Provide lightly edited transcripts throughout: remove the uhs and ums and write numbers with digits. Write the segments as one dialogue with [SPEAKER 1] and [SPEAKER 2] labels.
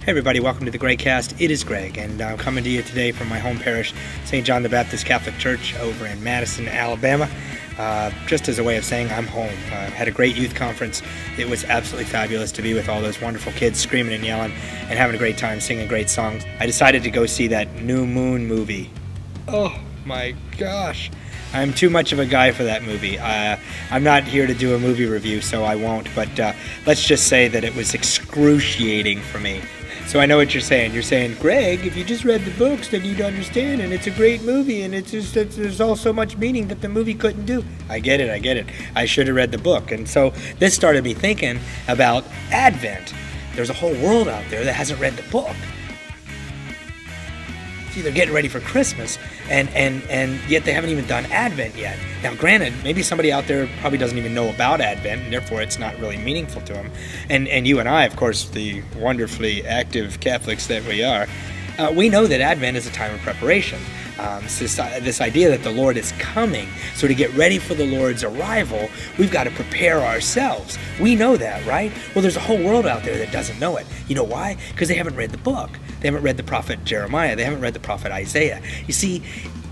[SPEAKER 1] Hey everybody, welcome to the GregCast. It is Greg, and I'm coming to you today from my home parish, St. John the Baptist Catholic Church over in Madison, Alabama. Just as a way of saying I'm home. Had a great youth conference. It was absolutely fabulous to be with all those wonderful kids screaming and yelling and having a great time singing great songs. I decided to go see that New Moon movie. Oh my gosh. I'm too much of a guy for that movie. I'm not here to do a movie review, so I won't, but let's just say that it was excruciating for me. So I know what you're saying. You're saying, Greg, if you just read the books, then you'd understand, and it's a great movie, and there's all so much meaning that the movie couldn't do. I get it. I should have read the book. And so this started me thinking about Advent. There's a whole world out there that hasn't read the book. See, they're getting ready for Christmas, and yet they haven't even done Advent yet. Now, granted, maybe somebody out there probably doesn't even know about Advent, and therefore it's not really meaningful to them. And you and I, of course, the wonderfully active Catholics that we are, we know that Advent is a time of preparation. This idea that the Lord is coming, so to get ready for the Lord's arrival, we've got to prepare ourselves. We know that, right? Well, there's a whole world out there that doesn't know it. You know why? Because they haven't read the book. They haven't read the prophet Jeremiah. They haven't read the prophet Isaiah. You see,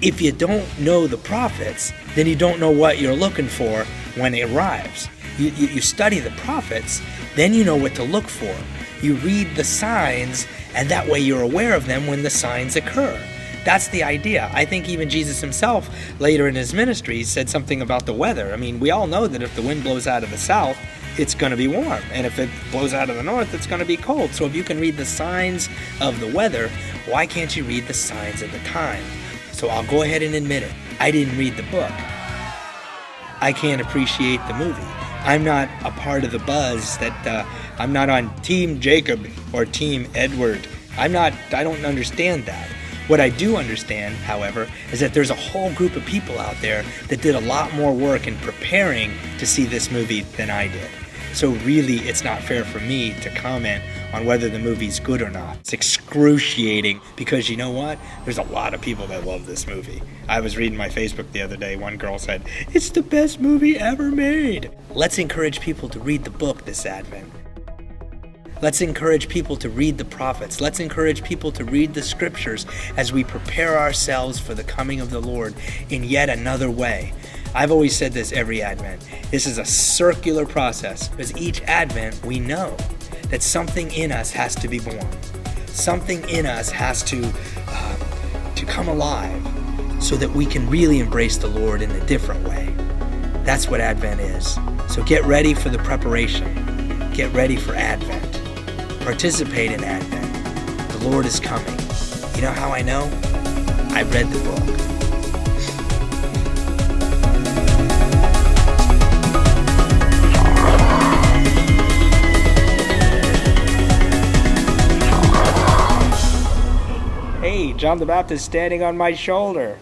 [SPEAKER 1] if you don't know the prophets, then you don't know what you're looking for when it arrives. You study the prophets, then you know what to look for. You read the signs, and that way you're aware of them when the signs occur. That's the idea. I think even Jesus himself, later in his ministry, said something about the weather. I mean, we all know that if the wind blows out of the south, it's going to be warm. And if it blows out of the north, it's going to be cold. So if you can read the signs of the weather, why can't you read the signs of the time? So I'll go ahead and admit it. I didn't read the book. I can't appreciate the movie. I'm not a part of the buzz that I'm not on Team Jacob or Team Edward. I don't understand that. What I do understand, however, is that there's a whole group of people out there that did a lot more work in preparing to see this movie than I did. So really, it's not fair for me to comment on whether the movie's good or not. It's excruciating because you know what? There's a lot of people that love this movie. I was reading my Facebook the other day. One girl said, "It's the best movie ever made." Let's encourage people to read the book this Advent. Let's encourage people to read the prophets. Let's encourage people to read the scriptures as we prepare ourselves for the coming of the Lord in yet another way. I've always said this every Advent. This is a circular process because each Advent we know that something in us has to be born. Something in us has to come alive so that we can really embrace the Lord in a different way. That's what Advent is. So get ready for the preparation. Get ready for Advent. Participate in Advent. The Lord is coming. You know how I know? I read the book. Hey, John the Baptist standing on my shoulder.